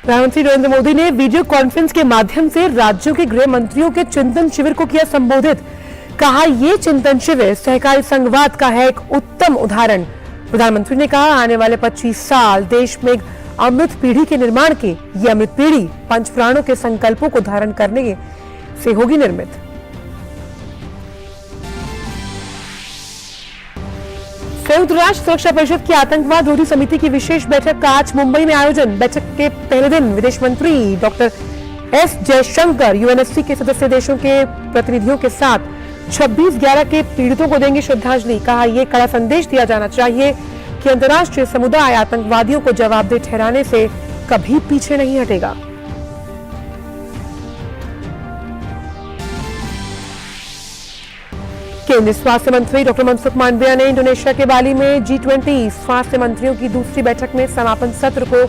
प्रधानमंत्री नरेंद्र मोदी ने video conference के माध्यम से राज्यों के गृह मंत्रियों के चिंतन शिविर को किया संबोधित। कहा, ये चिंतन शिविर सहकारी संघवाद का है एक उत्तम उदाहरण। प्रधानमंत्री ने कहा, आने वाले 25 साल देश में एक अमृत पीढ़ी के निर्माण के, ये अमृत पीढ़ी पंच प्राणों के संकल्पों को धारण करने से होगी निर्मित। संयुक्त राष्ट्र सुरक्षा परिषद की आतंकवाद रोधी समिति की विशेष बैठक का आज मुंबई में आयोजन। बैठक के पहले दिन विदेश मंत्री डॉक्टर एस जयशंकर यूएनएससी के सदस्य देशों के प्रतिनिधियों के साथ 26/11 के पीड़ितों को देंगे श्रद्धांजलि। कहा, यह कड़ा संदेश दिया जाना चाहिए कि अंतर्राष्ट्रीय समुदाय आतंकवादियों को जवाबदेह ठहराने से कभी पीछे नहीं हटेगा। केंद्रीय स्वास्थ्य मंत्री डॉक्टर मनसुख मांडविया ने इंडोनेशिया के बाली में G20 स्वास्थ्य मंत्रियों की दूसरी बैठक में समापन सत्र को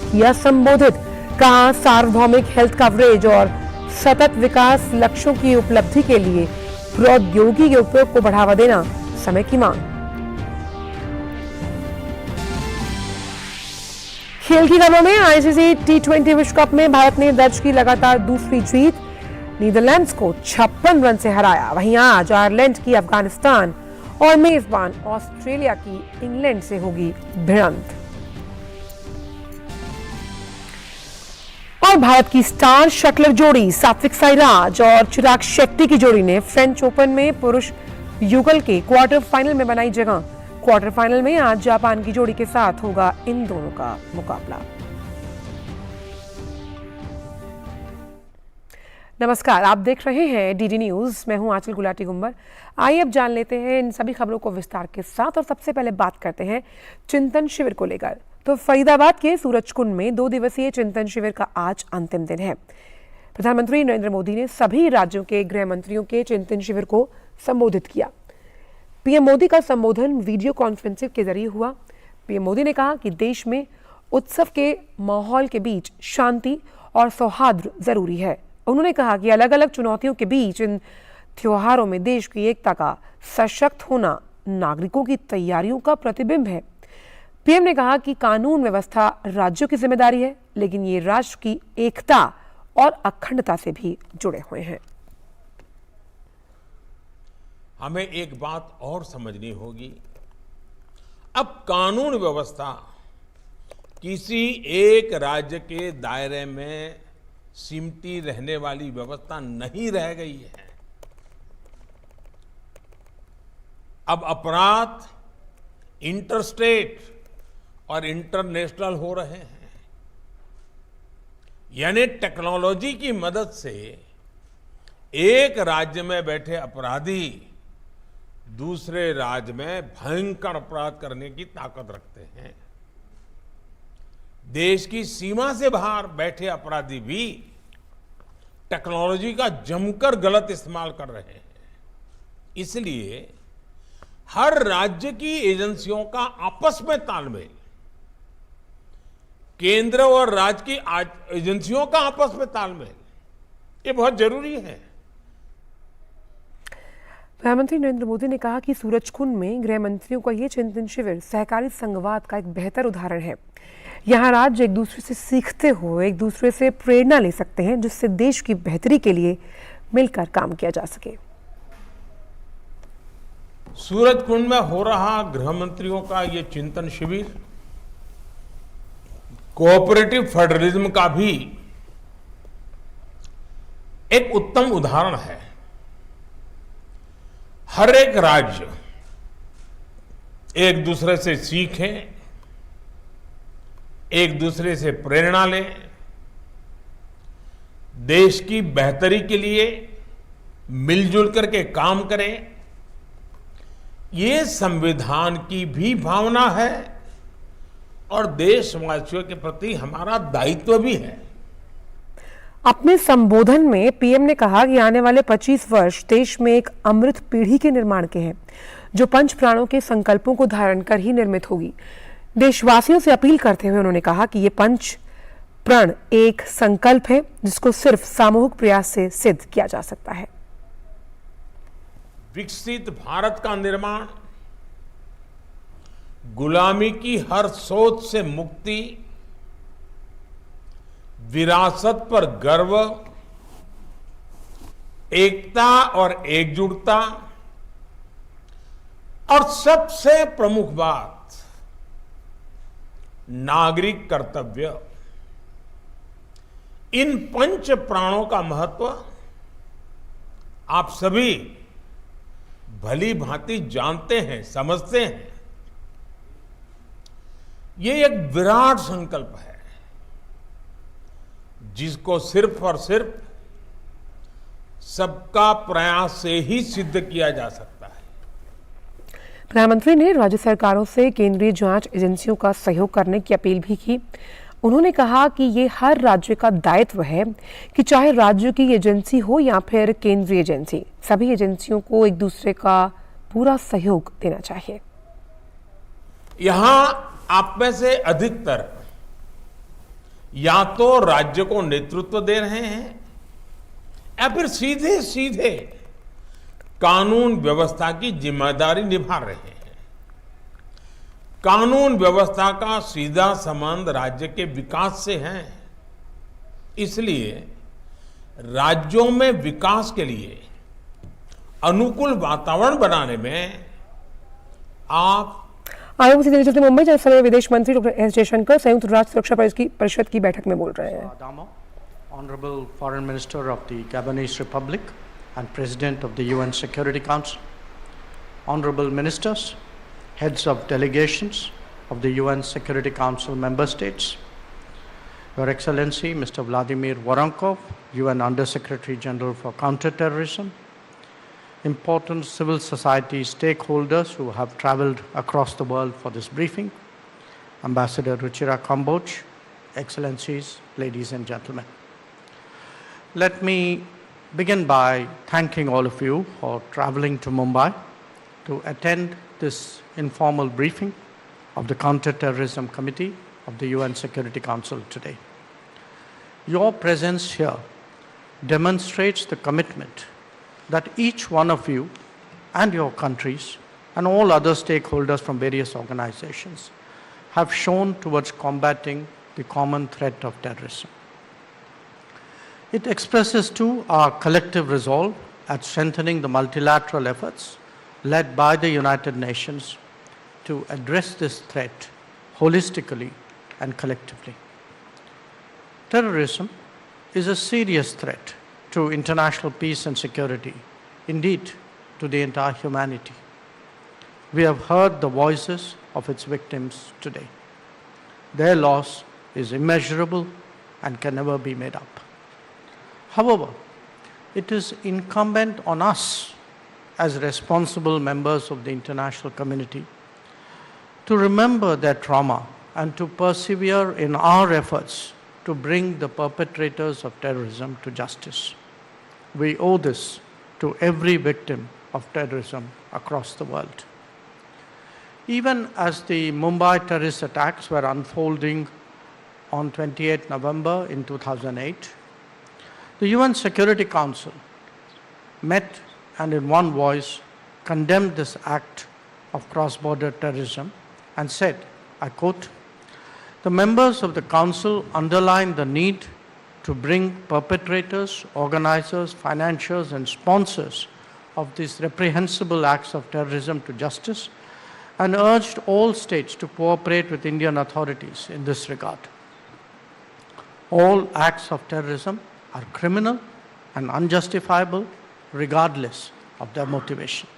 किया संबोधित। कहा, सार्वभौमिक हेल्थ कवरेज और सतत विकास लक्ष्यों की उपलब्धि के लिए प्रौद्योगिकी के उपयोग को बढ़ावा देना समय की मांग। खेल की खबरों में आईसीसी T20 विश्व कप में भारत ने दर्ज की लगातार दूसरी जीत, नीदरलैंड्स को 56 रन से हराया। वहीं आज आयरलैंड की अफगानिस्तान और मेजबान ऑस्ट्रेलिया की इंग्लैंड से होगी भिड़ंत। और भारत की स्टार शटलर जोड़ी सात्विक साईराज और चिराग शेट्टी की जोड़ी ने फ्रेंच ओपन में पुरुष युगल के क्वार्टर फाइनल में बनाई जगह। क्वार्टर फाइनल में आज जापान की जोड़ी के साथ होगा इन दोनों का मुकाबला। नमस्कार, आप देख रहे हैं डीडी न्यूज। मैं हूं आंचल गुलाटी गुंबर। आइए अब जान लेते हैं इन सभी खबरों को विस्तार के साथ। और सबसे पहले बात करते हैं चिंतन शिविर को लेकर। तो फरीदाबाद के सूरजकुंड में 2 दिवसीय चिंतन शिविर का आज अंतिम दिन है। प्रधानमंत्री नरेंद्र मोदी ने सभी राज्यों के गृह मंत्रियों के चिंतन शिविर को संबोधित किया। पीएम मोदी का संबोधन वीडियो कॉन्फ्रेंसिंग के जरिए हुआ। पीएम मोदी ने कहा कि देश में उत्सव के माहौल के बीच शांति और सौहार्द जरूरी है। उन्होंने कहा कि अलग अलग चुनौतियों के बीच इन त्योहारों में देश की एकता का सशक्त होना नागरिकों की तैयारियों का प्रतिबिंब है। पीएम ने कहा कि कानून व्यवस्था राज्यों की जिम्मेदारी है, लेकिन ये राष्ट्र की एकता और अखंडता से भी जुड़े हुए हैं। हमें एक बात और समझनी होगी, अब कानून व्यवस्था किसी एक राज्य के दायरे में सिमटी रहने वाली व्यवस्था नहीं रह गई है। अब अपराध इंटरस्टेट और इंटरनेशनल हो रहे हैं। यानी टेक्नोलॉजी की मदद से एक राज्य में बैठे अपराधी दूसरे राज्य में भयंकर अपराध करने की ताकत रखते हैं। देश की सीमा से बाहर बैठे अपराधी भी टेक्नोलॉजी का जमकर गलत इस्तेमाल कर रहे हैं। इसलिए हर राज्य की एजेंसियों का आपस में तालमेल, केंद्र और राज्य की एजेंसियों का आपस में तालमेल, ये बहुत जरूरी है। प्रधानमंत्री नरेंद्र मोदी ने कहा कि सूरजकुंड में गृह मंत्रियों का ये चिंतन शिविर सहकारी संघवाद का एक बेहतर उदाहरण है। यहाँ राज्य एक दूसरे से सीखते हुए एक दूसरे से प्रेरणा ले सकते हैं, जिससे देश की बेहतरी के लिए मिलकर काम किया जा सके। सूरजकुंड में हो रहा गृह मंत्रियों का ये चिंतन शिविर कोऑपरेटिव फेडरलिज्म का भी एक उत्तम उदाहरण है। हर एक राज्य एक दूसरे से सीखे, एक दूसरे से प्रेरणा ले, देश की बेहतरी के लिए मिलजुल करके काम करें। ये संविधान की भी भावना है और देशवासियों के प्रति हमारा दायित्व भी है। अपने संबोधन में पीएम ने कहा कि आने वाले 25 वर्ष देश में एक अमृत पीढ़ी के निर्माण के हैं, जो पंच प्राणों के संकल्पों को धारण कर ही निर्मित होगी। देशवासियों से अपील करते हुए उन्होंने कहा कि ये पंच प्रण एक संकल्प है, जिसको सिर्फ सामूहिक प्रयास से सिद्ध किया जा सकता है। विकसित भारत का निर्माण, गुलामी की हर सोच से मुक्ति, विरासत पर गर्व, एकता और एकजुटता और सबसे प्रमुख बात नागरिक कर्तव्य, इन पंच प्राणों का महत्व आप सभी भली भांति जानते हैं, समझते हैं। ये एक विराट संकल्प है जिसको सिर्फ और सिर्फ सबका प्रयास से ही सिद्ध किया जा सकता है। प्रधानमंत्री ने राज्य सरकारों से केंद्रीय जांच एजेंसियों का सहयोग करने की अपील भी की। उन्होंने कहा कि ये हर राज्य का दायित्व है कि चाहे राज्य की एजेंसी हो या फिर केंद्रीय एजेंसी, सभी एजेंसियों को एक दूसरे का पूरा सहयोग देना चाहिए। यहां आप में से अधिकतर या तो राज्य को नेतृत्व दे रहे हैं या फिर सीधे सीधे कानून व्यवस्था की जिम्मेदारी निभा रहे हैं। कानून व्यवस्था का सीधा संबंध राज्य के विकास से है। इसलिए राज्यों में विकास के लिए अनुकूल वातावरण बनाने में आप आयोग से दिल्ली चलते मुंबई, जहां समय विदेश मंत्री डॉक्टर एस जयशंकर संयुक्त राष्ट्र सुरक्षा परिषद की बैठक में बोल रहे हैं। Honorable Foreign Minister of the Gabonese Republic and President of the UN Security Council, Honorable Ministers, Heads of Delegations of the UN Security Council Member States, Your Excellency Mr. Vladimir Voronkov, UN Under-Secretary General for Counterterrorism, important civil society stakeholders who have traveled across the world for this briefing, Ambassador Ruchira Kamboj, Excellencies, ladies and gentlemen. Let me begin by thanking all of you for traveling to Mumbai to attend this informal briefing of the Counterterrorism Committee of the UN Security Council today. Your presence here demonstrates the commitment that each one of you and your countries and all other stakeholders from various organizations have shown towards combating the common threat of terrorism. It expresses too our collective resolve at strengthening the multilateral efforts led by the United Nations to address this threat holistically and collectively. Terrorism is a serious threat to international peace and security, indeed to the entire humanity. We have heard the voices of its victims today. Their loss is immeasurable and can never be made up. However, it is incumbent on us as responsible members of the international community to remember their trauma and to persevere in our efforts to bring the perpetrators of terrorism to justice. We owe this to every victim of terrorism across the world. Even as the Mumbai terrorist attacks were unfolding on 28 November in 2008, the UN Security Council met and in one voice condemned this act of cross-border terrorism and said, I quote, "The members of the Council underline the need to bring perpetrators, organizers, financiers, and sponsors of these reprehensible acts of terrorism to justice and urged all states to cooperate with Indian authorities in this regard. All acts of terrorism are criminal and unjustifiable regardless of their motivation."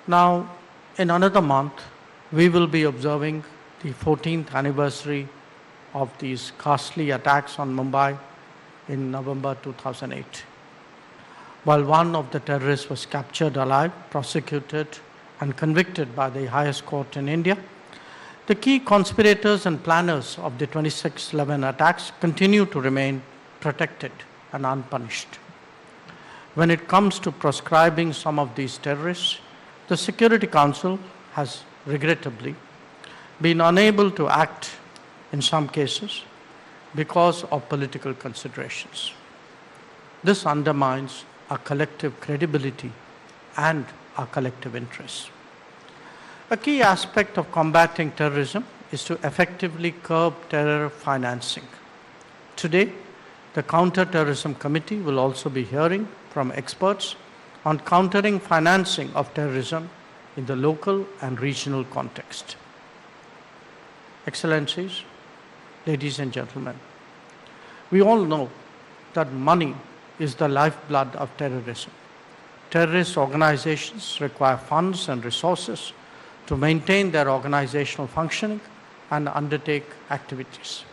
Now, in another month, we will be observing the 14th anniversary of these ghastly attacks on Mumbai in November 2008. While one of the terrorists was captured alive, prosecuted, and convicted by the highest court in India, the key conspirators and planners of the 26/11 attacks continue to remain protected and unpunished. When it comes to proscribing some of these terrorists, the Security Council has regrettably been unable to act in some cases because of political considerations. This undermines our collective credibility and our collective interests. A key aspect of combating terrorism is to effectively curb terror financing. Today, the Counter-Terrorism Committee will also be hearing from experts on countering financing of terrorism in the local and regional context. Excellencies, ladies and gentlemen, we all know that money is the lifeblood of terrorism. Terrorist organizations require funds and resources to maintain their organizational functioning and undertake activities.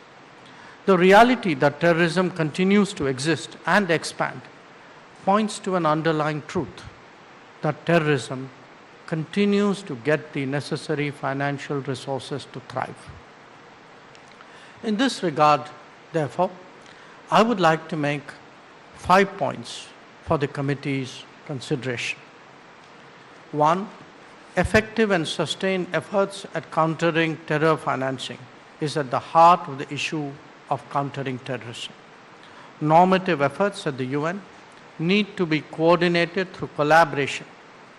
The reality that terrorism continues to exist and expand points to an underlying truth that terrorism continues to get the necessary financial resources to thrive. In this regard, therefore, I would like to make 5 points for the committee's consideration. 1. Effective and sustained efforts at countering terror financing is at the heart of the issue of countering terrorism. Normative efforts at the UN need to be coordinated through collaboration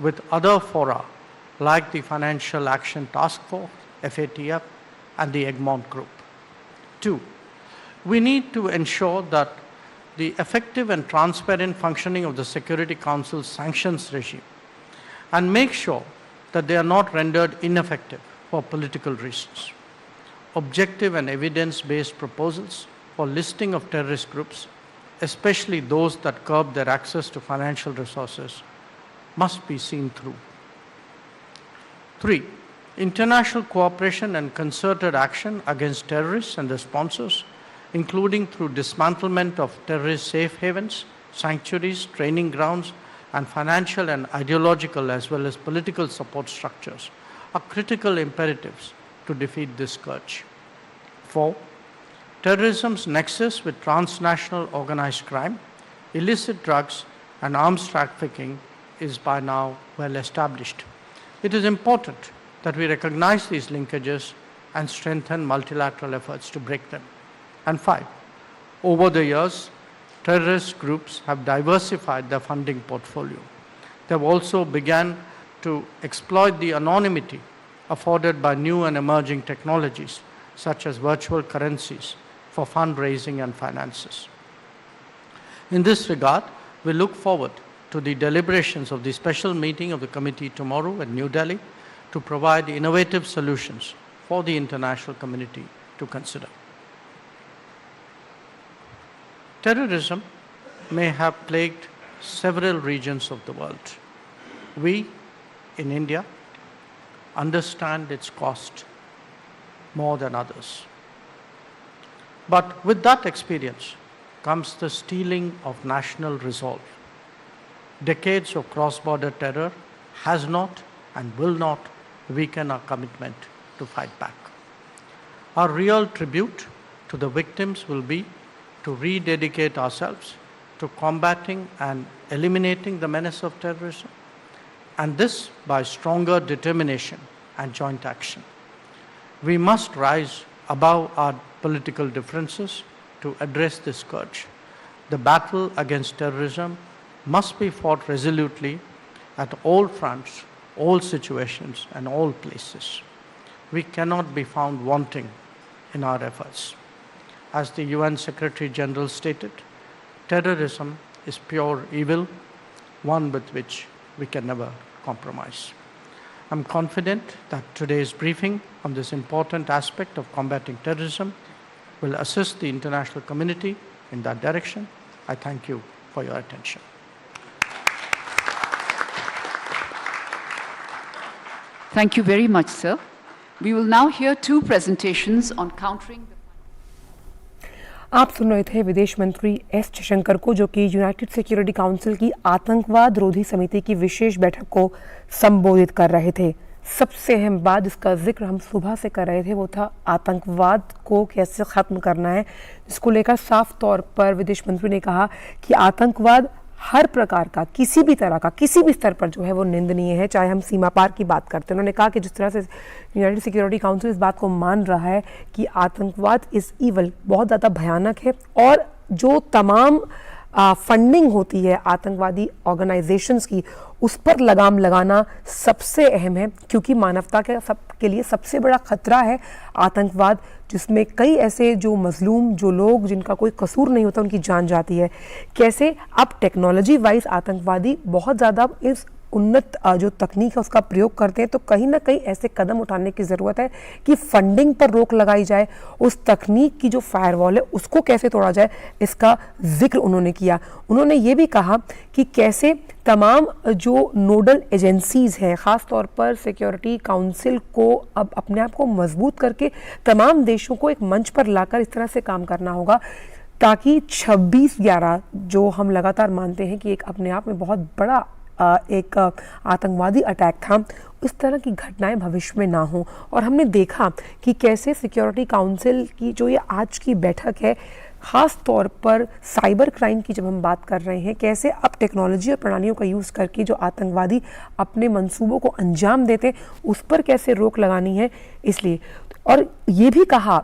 with other fora like the Financial Action Task Force, FATF, and the Egmont Group. 2. We need to ensure that the effective and transparent functioning of the Security Council's sanctions regime and make sure that they are not rendered ineffective for political reasons. Objective and evidence-based proposals for listing of terrorist groups, especially those that curb their access to financial resources, must be seen through. 3. International cooperation and concerted action against terrorists and their sponsors, including through dismantlement of terrorist safe havens, sanctuaries, training grounds, and financial and ideological as well as political support structures, are critical imperatives to defeat this scourge. 4. Terrorism's nexus with transnational organized crime, illicit drugs, and arms trafficking is by now well established. It is important that we recognize these linkages and strengthen multilateral efforts to break them. And 5. Over the years, terrorist groups have diversified their funding portfolio. They have also begun to exploit the anonymity afforded by new and emerging technologies, such as virtual currencies, for fundraising and finances. In this regard, we look forward to the deliberations of the special meeting of the committee tomorrow at New Delhi to provide innovative solutions for the international community to consider. Terrorism may have plagued several regions of the world. We, in India, understand its cost more than others. But with that experience comes the steeling of national resolve. Decades of cross-border terror has not and will not weaken our commitment to fight back. Our real tribute to the victims will be to rededicate ourselves to combating and eliminating the menace of terrorism, and this by stronger determination and joint action. We must rise above our political differences to address this scourge. The battle against terrorism must be fought resolutely at all fronts, all situations, and all places. We cannot be found wanting in our efforts. As the UN Secretary General stated, terrorism is pure evil, one with which we can never compromise. I'm confident that today's briefing on this important aspect of combating terrorism will assist the international community in that direction. I thank you for your attention. Thank you very much, sir. We will now hear 2 presentations on countering the... आप सुन रहे थे विदेश मंत्री S Jaishankar को, जो कि United security council की आतंकवाद रोधी समिति की विशेष बैठक को संबोधित कर रहे थे। सबसे अहम बात जिसका जिक्र हम सुबह से कर रहे थे वो था आतंकवाद को कैसे ख़त्म करना है, जिसको लेकर साफ तौर पर विदेश मंत्री ने कहा कि आतंकवाद हर प्रकार का, किसी भी तरह का, किसी भी स्तर पर जो है वो निंदनीय है, चाहे हम सीमा पार की बात करते हैं। उन्होंने कहा कि जिस तरह से यूनाइटेड सिक्योरिटी काउंसिल इस बात को मान रहा है कि आतंकवाद इज़ ईवल, बहुत ज़्यादा भयानक है, और जो तमाम फंडिंग होती है आतंकवादी ऑर्गेनाइजेशंस की, उस पर लगाम लगाना सबसे अहम है, क्योंकि मानवता के लिए सबसे बड़ा खतरा है आतंकवाद, जिसमें कई ऐसे जो मजलूम, जो लोग जिनका कोई कसूर नहीं होता, उनकी जान जाती है। कैसे अब टेक्नोलॉजी वाइज आतंकवादी बहुत ज़्यादा इस उन्नत जो तकनीक है उसका प्रयोग करते हैं, तो कहीं ना कहीं ऐसे कदम उठाने की ज़रूरत है कि फंडिंग पर रोक लगाई जाए, उस तकनीक की जो फायरवॉल है उसको कैसे तोड़ा जाए, इसका जिक्र उन्होंने किया। उन्होंने ये भी कहा कि कैसे तमाम जो नोडल एजेंसीज़ हैं, ख़ास तौर पर सिक्योरिटी काउंसिल को अब अपने आप को मजबूत करके तमाम देशों को एक मंच पर लाकर इस तरह से काम करना होगा, ताकि 26/11 जो हम लगातार मानते हैं कि एक अपने आप में बहुत बड़ा एक आतंकवादी अटैक था, इस तरह की घटनाएं भविष्य में ना हो। और हमने देखा कि कैसे सिक्योरिटी काउंसिल की जो ये आज की बैठक है, ख़ास तौर पर साइबर क्राइम की जब हम बात कर रहे हैं, कैसे अब टेक्नोलॉजी और प्रणालियों का यूज़ करके जो आतंकवादी अपने मंसूबों को अंजाम देते उस पर कैसे रोक लगानी है। इसलिए और ये भी कहा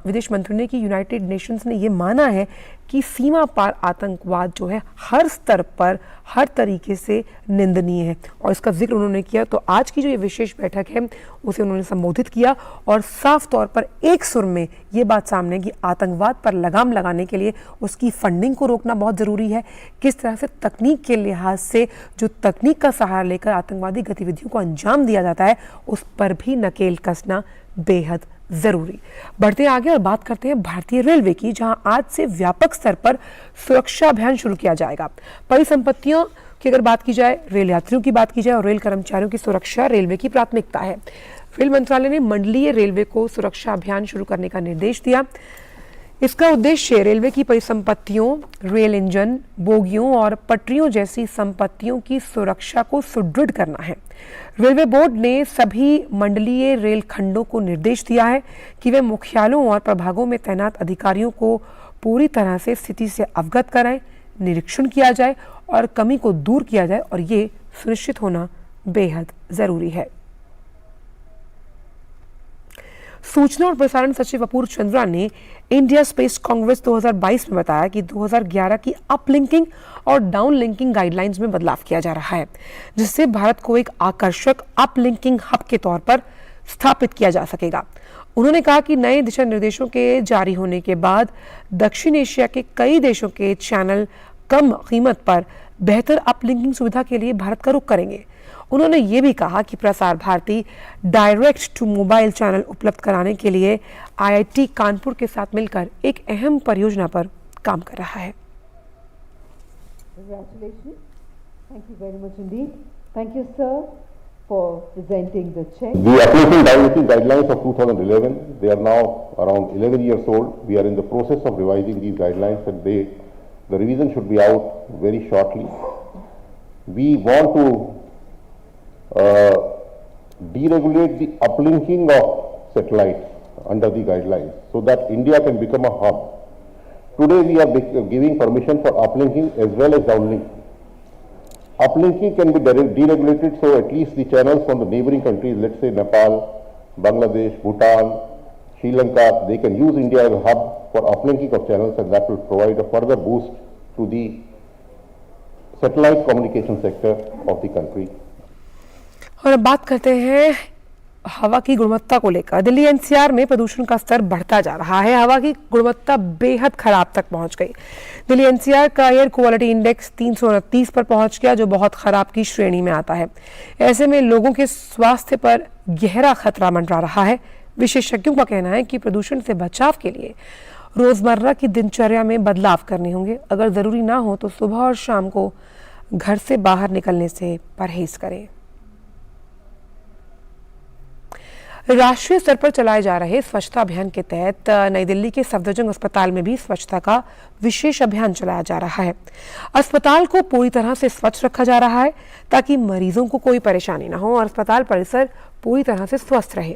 विदेश मंत्री ने कि यूनाइटेड नेशंस ने ये माना है कि सीमा पार आतंकवाद जो है हर स्तर पर हर तरीके से निंदनीय है, और इसका जिक्र उन्होंने किया। तो आज की जो ये विशेष बैठक है उसे उन्होंने संबोधित किया और साफ तौर पर एक सुर में ये बात सामने कि आतंकवाद पर लगाम लगाने के लिए उसकी फंडिंग को रोकना बहुत ज़रूरी है। किस तरह से तकनीक के लिहाज से जो तकनीक का सहारा लेकर आतंकवादी गतिविधियों को अंजाम दिया जाता है, उस पर भी नकेल कसना बेहद जरूरी। बढ़ते आगे और बात करते हैं भारतीय रेलवे की, जहां आज से व्यापक स्तर पर सुरक्षा अभियान शुरू किया जाएगा। परिसंपत्तियों की अगर बात की जाए, रेल यात्रियों की बात की जाए और रेल कर्मचारियों की सुरक्षा रेलवे की प्राथमिकता है। रेल मंत्रालय ने मंडलीय रेलवे को सुरक्षा अभियान शुरू करने का निर्देश दिया। इसका उद्देश्य रेलवे की परिसंपत्तियों, रेल इंजन, बोगियों और पटरियों जैसी संपत्तियों की सुरक्षा को सुदृढ़ करना है। रेलवे बोर्ड ने सभी मंडलीय रेल खंडों को निर्देश दिया है कि वे मुख्यालयों और प्रभागों में तैनात अधिकारियों को पूरी तरह से स्थिति से अवगत कराएं, निरीक्षण किया जाए और कमी को दूर किया जाए, और ये सुनिश्चित होना बेहद जरूरी है। सूचना और प्रसारण सचिव अपूर्व चंद्रा ने इंडिया स्पेस कांग्रेस 2022 में बताया कि 2011 की अपलिंकिंग और डाउनलिंकिंग गाइडलाइंस में बदलाव किया जा रहा है, जिससे भारत को एक आकर्षक अपलिंकिंग हब के तौर पर स्थापित किया जा सकेगा। उन्होंने कहा कि नए दिशा निर्देशों के जारी होने के बाद दक्षिण एशिया के कई देशों के चैनल कम कीमत पर बेहतर अपलिंकिंग सुविधा के लिए भारत का रुख करेंगे। उन्होंने ये भी कहा कि Prasar Bharati direct to mobile channel उपलब्ध कराने के लिए IIT कानपुर के साथ मिलकर एक अहम परियोजना पर काम कर रहा है। Congratulations. Thank you very much indeed. Thank you, sir, for presenting the check. The uplifting downlinking guidelines of 2011, they are now around 11 years old. We are in the process of revising these guidelines, and the revision should be out very shortly. We want to deregulate the uplinking of satellites under the guidelines so that India can become a hub. Today we are giving permission for uplinking as well as downlinking. Uplinking can be deregulated, so at least the channels from the neighboring countries, let's say Nepal, Bangladesh, Bhutan, Sri Lanka, they can use India as a hub for uplinking of channels, and that will provide a further boost to the satellite communication sector of the country. और अब बात करते हैं हवा की गुणवत्ता को लेकर। दिल्ली NCR में प्रदूषण का स्तर बढ़ता जा रहा है। हवा की गुणवत्ता बेहद खराब तक पहुंच गई। दिल्ली NCR का एयर क्वालिटी इंडेक्स 329 पर पहुंच गया, जो बहुत खराब की श्रेणी में आता है। ऐसे में लोगों के स्वास्थ्य पर गहरा खतरा मंडरा रहा है। विशेषज्ञों का कहना है कि प्रदूषण से बचाव के लिए रोजमर्रा की दिनचर्या में बदलाव करने होंगे। अगर जरूरी ना हो तो सुबह और शाम को घर से बाहर निकलने से परहेज करें। राष्ट्रीय स्तर पर चलाए जा रहे स्वच्छता अभियान के तहत नई दिल्ली के सफदरजंग अस्पताल में भी स्वच्छता का विशेष अभियान चलाया जा रहा है। अस्पताल को पूरी तरह से स्वच्छ रखा जा रहा है ताकि मरीजों को कोई परेशानी न हो और अस्पताल परिसर पूरी तरह से स्वस्थ रहे।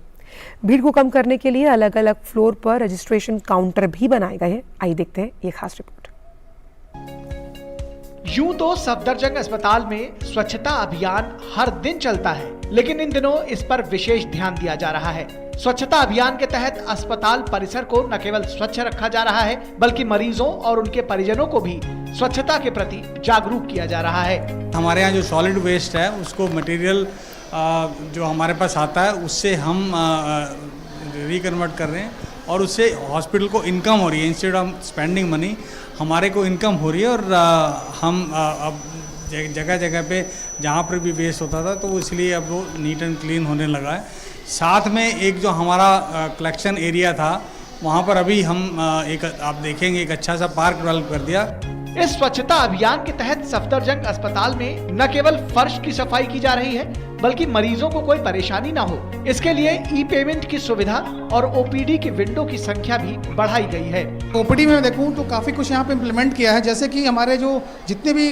भीड़ को कम करने के लिए अलग अलग फ्लोर पर रजिस्ट्रेशन काउंटर भी बनाए गए हैं। आइए देखते हैं ये खास रिपोर्ट। यूं तो सफदरजंग अस्पताल में स्वच्छता अभियान हर दिन चलता है, लेकिन इन दिनों इस पर विशेष ध्यान दिया जा रहा है। स्वच्छता अभियान के तहत अस्पताल परिसर को न केवल स्वच्छ रखा जा रहा है, बल्कि मरीजों और उनके परिजनों को भी स्वच्छता के प्रति जागरूक किया जा रहा है। हमारे यहाँ जो सॉलिड वेस्ट है उसको मटेरियल जो हमारे पास आता है उससे हम रिकन्वर्ट कर रहे हैं और उससे हॉस्पिटल को इनकम हो रही है। इंस्टेड ऑफ स्पेंडिंग मनी हमारे को इनकम हो रही है और हम अब जगह जगह पे जहाँ पर भी वेस्ट होता था तो वो इसलिए अब वो नीट एंड क्लीन होने लगा है। साथ में एक जो हमारा कलेक्शन एरिया था वहाँ पर अभी हम एक आप देखेंगे एक अच्छा सा पार्क डेवलप कर दिया। इस स्वच्छता अभियान के तहत सफदरजंग अस्पताल में न केवल फर्श की सफाई की जा रही है बल्कि मरीजों को कोई परेशानी ना हो इसके लिए ई पेमेंट की सुविधा और ओपीडी की विंडो की संख्या भी बढ़ाई गई है। ओपीडी में देखूं तो काफ़ी कुछ यहाँ पे इम्प्लीमेंट किया है, जैसे कि हमारे जो जितने भी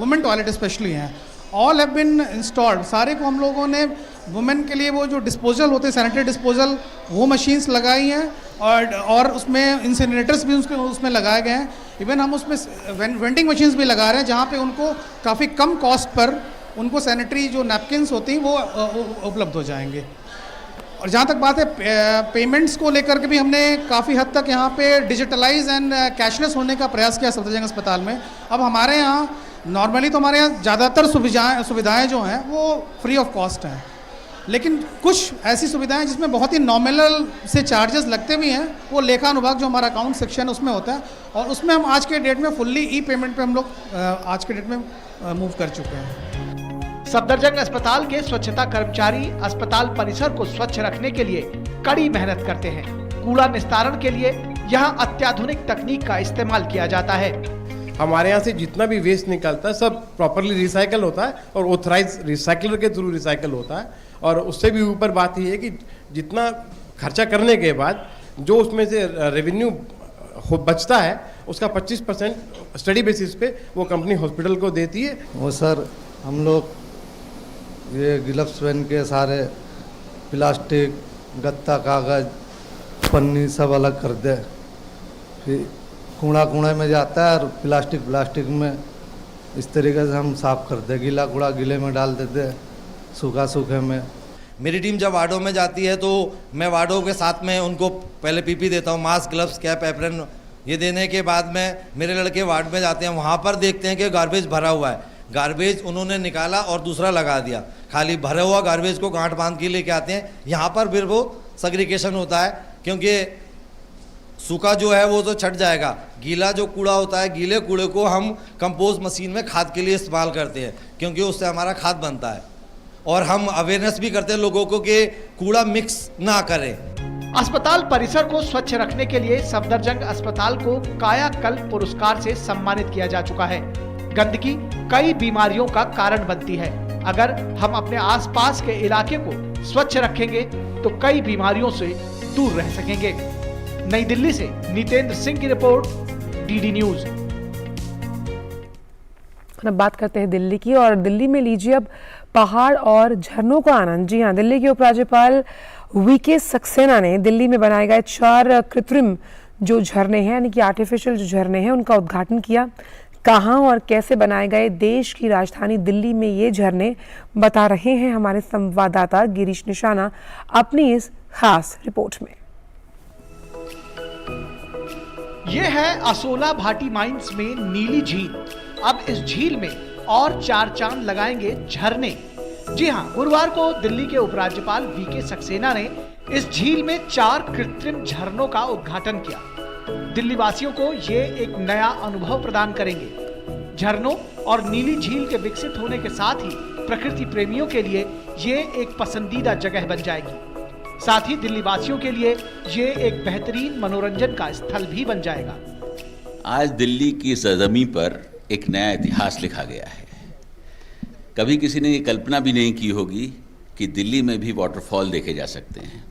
वुमेन टॉयलेट स्पेशली हैं ऑल हैव बीन इंस्टॉल्ड। सारे को हम लोगों ने वुमेन के लिए वो जो डिस्पोजल होते हैं सैनिटरी डिस्पोजल वो मशीन्स लगाई हैं और उसमें इंसिनरेटर्स भी उसमें लगाए गए हैं। इवन हम उसमें वेंडिंग मशीन्स भी लगा रहे हैं जहाँ पे उनको काफ़ी कम कॉस्ट पर उनको सैनिटरी जो नैपकिन्स होती हैं वो उपलब्ध हो जाएंगे। और जहाँ तक बात है पेमेंट्स को लेकर के भी हमने काफ़ी हद तक यहाँ पे डिजिटलाइज एंड कैशलेस होने का प्रयास किया सफदरजंग अस्पताल में। अब हमारे यहाँ नॉर्मली तो हमारे यहाँ ज़्यादातर सुविधाएं जो हैं वो फ्री ऑफ कॉस्ट हैं, लेकिन कुछ ऐसी सुविधाएं जिसमें बहुत ही नॉमिनल से चार्जेस लगते भी हैं वो लेखा अनुभाग जो हमारा अकाउंट सेक्शन है उसमें होता है और उसमें हम आज के डेट में फुल्ली ई पेमेंट पे हम लोग आज के डेट में मूव कर चुके हैं। सफदरजंग अस्पताल के स्वच्छता कर्मचारी अस्पताल परिसर को स्वच्छ रखने के लिए कड़ी मेहनत करते हैं। कूड़ा निस्तारण के लिए यहाँ अत्याधुनिक तकनीक का इस्तेमाल किया जाता है। हमारे यहाँ से जितना भी वेस्ट निकलता है सब प्रॉपरली रिसाइकल होता है और ऑथराइज रिसाइकलर के थ्रू रिसाइकल होता है। और उससे भी ऊपर बात ये है कि जितना खर्चा करने के बाद जो उसमें से रेवेन्यू बचता है उसका 25% स्टडी बेसिस पे वो कंपनी हॉस्पिटल को देती है। वो सर हम लोग ये ग्लव्स पहन के सारे प्लास्टिक गत्ता कागज पन्नी सब अलग कर दे, फिर कूड़ा में जाता है और प्लास्टिक में इस तरीके से हम साफ कर दे। गीला कूड़ा गीले में डाल देते, सूखा सूखे में। मेरी टीम जब वार्डों में जाती है तो मैं वार्डों के साथ में उनको पहले पीपी देता हूँ, मास्क ग्लव्स कैप एप्रन ये देने के बाद में मेरे लड़के वार्ड में जाते हैं, वहाँ पर देखते हैं कि गार्बेज भरा हुआ है। गार्बेज उन्होंने निकाला और दूसरा लगा दिया, खाली भरा हुआ गार्बेज को गांठ बांध के लेके आते हैं। यहाँ पर फिर वो सेग्रीगेशन होता है क्योंकि सूखा जो है वो तो छट जाएगा, गीला जो कूड़ा होता है गीले कूड़े को हम कंपोस्ट मशीन में खाद के लिए इस्तेमाल करते हैं क्योंकि उससे हमारा खाद बनता है। और हम अवेयरनेस भी करते हैं लोगों को कि कूड़ा मिक्स ना करें। अस्पताल परिसर को स्वच्छ रखने के लिए सफदरजंग अस्पताल को कायाकल्प पुरस्कार से सम्मानित किया जा चुका है। गंदगी कई बीमारियों का कारण बनती है। अगर हम अपने आसपास के इलाके को स्वच्छ रखेंगे तो कई बीमारियों से दूर रह सकेंगे। नई दिल्ली से नितेंद्र सिंह की रिपोर्ट, डीडी न्यूज। अब बात करते हैं दिल्ली की और दिल्ली में लीजिए अब पहाड़ और झरनों का आनंद। जी हाँ, दिल्ली के उपराज्यपाल वीके सक्सेना ने दिल्ली में बनाए गए 4 कृत्रिम जो झरने हैं यानी कि आर्टिफिशियल जो झरने हैं उनका उद्घाटन किया। कहाँ और कैसे बनाए गए देश की राजधानी दिल्ली में ये झरने बता रहे हैं हमारे संवाददाता गिरीश निशाना अपनी इस खास रिपोर्ट में। ये है असोला भाटी माइंस में नीली झील। अब इस झील में और 4 चांद लगाएंगे झरने। जी हाँ, गुरुवार को दिल्ली के उपराज्यपाल वीके सक्सेना ने इस झील में 4 कृत्रिम झरनों का उद्घाटन किया। दिल्ली वासियों को ये एक नया अनुभव प्रदान करेंगे। झरनों और नीली झील के विकसित होने के साथ ही प्रकृति प्रेमियों के लिए ये एक पसंदीदा जगह बन जाएगी। साथ ही दिल्ली वासियों के लिए ये एक बेहतरीन मनोरंजन का स्थल भी बन जाएगा। आज दिल्ली की सरजमी पर एक नया इतिहास लिखा गया है। कभी किसी ने ये कल्पना भी नहीं की होगी कि दिल्ली में भी वाटरफॉल देखे जा सकते हैं।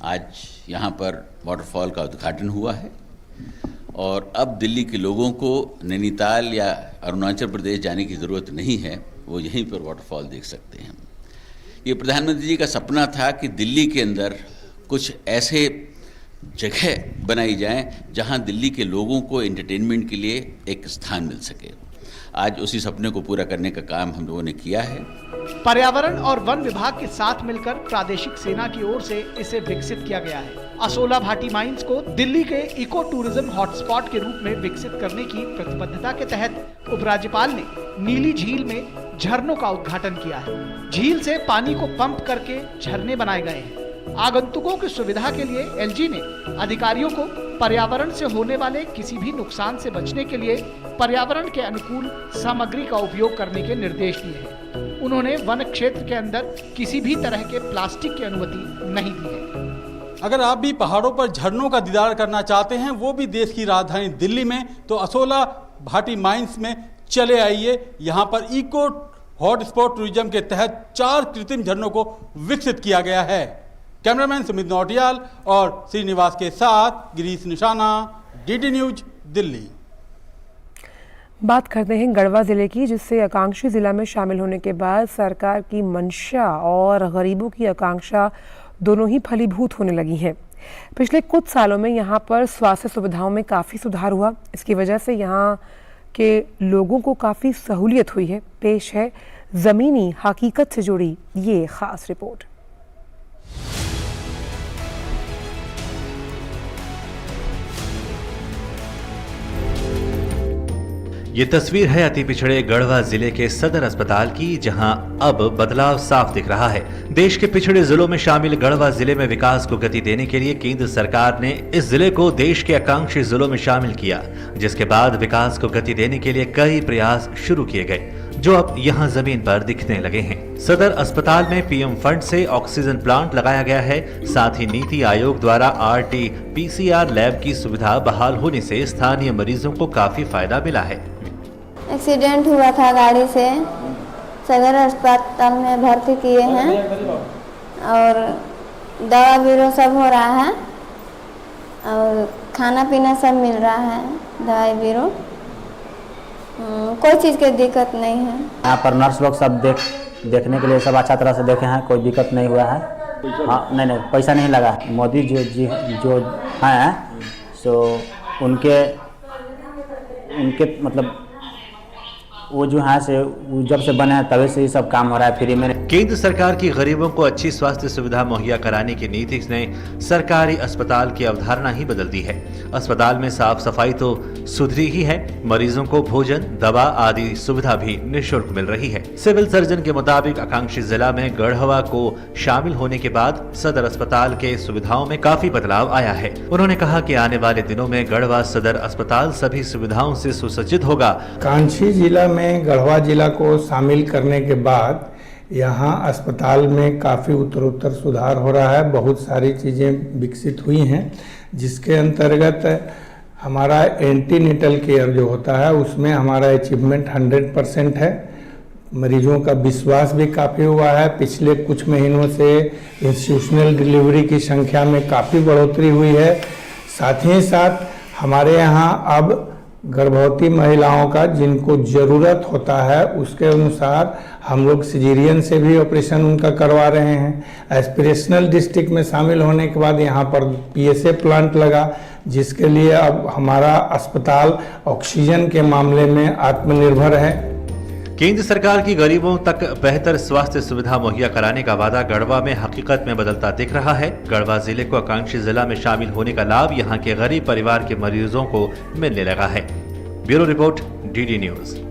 आज यहाँ पर वाटरफॉल का उद्घाटन हुआ है और अब दिल्ली के लोगों को नैनीताल या अरुणाचल प्रदेश जाने की ज़रूरत नहीं है, वो यहीं पर वाटरफॉल देख सकते हैं। ये प्रधानमंत्री जी का सपना था कि दिल्ली के अंदर कुछ ऐसे जगह बनाई जाएं जहां दिल्ली के लोगों को एंटरटेनमेंट के लिए एक स्थान मिल सके। आज उसी सपने को पूरा करने का काम हम लोगों ने किया है। पर्यावरण और वन विभाग के साथ मिलकर प्रादेशिक सेना की ओर से इसे विकसित किया गया है। असोला भाटी माइंस को दिल्ली के इको टूरिज्म हॉटस्पॉट के रूप में विकसित करने की प्रतिबद्धता के तहत उपराज्यपाल ने नीली झील में झरनों का उद्घाटन किया है। झील से पानी को पंप करके झरने बनाए गए हैं। आगंतुकों की सुविधा के लिए एलजी ने अधिकारियों को पर्यावरण से होने वाले किसी भी नुकसान से बचने के लिए पर्यावरण के अनुकूल सामग्री का उपयोग करने के निर्देश दिए हैं। उन्होंने वन क्षेत्र के अंदर किसी भी तरह के प्लास्टिक की अनुमति नहीं दी है। अगर आप भी पहाड़ों पर झरनों का दीदार करना चाहते हैं, वो भी देश की राजधानी दिल्ली में, तो असोला भाटी माइंस में चले आइए। यहाँ पर इको हॉटस्पॉट टूरिज्म के तहत 4 कृत्रिम झरनों को विकसित किया गया है। कैमरामैन सुमित नौटियाल और श्रीनिवास के साथ गिरीश निशाना, डीडी न्यूज दिल्ली। बात करते हैं गढ़वा जिले की, जिससे आकांक्षी जिला में शामिल होने के बाद सरकार की मंशा और गरीबों की आकांक्षा दोनों ही फलीभूत होने लगी हैं। पिछले कुछ सालों में यहाँ पर स्वास्थ्य सुविधाओं में काफ़ी सुधार हुआ। इसकी वजह से यहाँ के लोगों को काफ़ी सहूलियत हुई है। पेश है ज़मीनी हकीकत से जुड़ी ये खास रिपोर्ट। ये तस्वीर है अति पिछड़े गढ़वा जिले के सदर अस्पताल की, जहां अब बदलाव साफ दिख रहा है। देश के पिछड़े जिलों में शामिल गढ़वा जिले में विकास को गति देने के लिए केंद्र सरकार ने इस जिले को देश के आकांक्षी जिलों में शामिल किया, जिसके बाद विकास को गति देने के लिए कई प्रयास शुरू किए गए, जो अब यहां जमीन पर दिखने लगे हैं। सदर अस्पताल में पीएम फंड से ऑक्सीजन प्लांट लगाया गया है। साथ ही नीति आयोग द्वारा RT-PCR लैब की सुविधा बहाल होने से स्थानीय मरीजों को काफी फायदा मिला है। एक्सीडेंट हुआ था गाड़ी से, सदर अस्पताल में भर्ती किए हैं और दवा बीरो सब हो रहा है और खाना पीना सब मिल रहा है, दवाई बीरो, कोई चीज़ की दिक्कत नहीं है। यहाँ पर नर्स लोग सब देखने के लिए सब अच्छा तरह से देखे हैं, कोई दिक्कत नहीं हुआ है। हाँ नहीं पैसा नहीं लगा। मोदी जो हैं सो उनके मतलब वो जो है से जब से बने हैं तभी से ही सब काम हो रहा है फ्री में। केंद्र सरकार की गरीबों को अच्छी स्वास्थ्य सुविधा मुहैया कराने की नीति ने सरकारी अस्पताल की अवधारणा ही बदल दी है। अस्पताल में साफ सफाई तो सुधरी ही है, मरीजों को भोजन, दवा आदि सुविधा भी निःशुल्क मिल रही है। सिविल सर्जन के मुताबिक आकांक्षी जिला में गढ़वा को शामिल होने के बाद सदर अस्पताल के सुविधाओं में काफी बदलाव आया है। उन्होंने कहा कि आने वाले दिनों में गढ़वा सदर अस्पताल सभी सुविधाओं से सुसज्जित होगा। आकांक्षी जिला में गढ़वा जिला को शामिल करने के बाद यहाँ अस्पताल में काफ़ी उत्तरोत्तर सुधार हो रहा है। बहुत सारी चीज़ें विकसित हुई हैं, जिसके अंतर्गत हमारा एंटीनेटल केयर जो होता है उसमें हमारा अचीवमेंट 100% है। मरीजों का विश्वास भी काफ़ी हुआ है। पिछले कुछ महीनों से इंस्टीट्यूशनल डिलीवरी की संख्या में काफ़ी बढ़ोतरी हुई है। साथ ही साथ हमारे यहाँ अब गर्भवती महिलाओं का जिनको ज़रूरत होता है उसके अनुसार हम लोग सिजेरियन से भी ऑपरेशन उनका करवा रहे हैं। एस्पिरेशनल डिस्ट्रिक्ट में शामिल होने के बाद यहाँ पर PSA प्लांट लगा, जिसके लिए अब हमारा अस्पताल ऑक्सीजन के मामले में आत्मनिर्भर है। केंद्र सरकार की गरीबों तक बेहतर स्वास्थ्य सुविधा मुहैया कराने का वादा गढ़वा में हकीकत में बदलता दिख रहा है। गढ़वा जिले को आकांक्षी जिला में शामिल होने का लाभ यहां के गरीब परिवार के मरीजों को मिलने लगा है। Bureau report, DD news.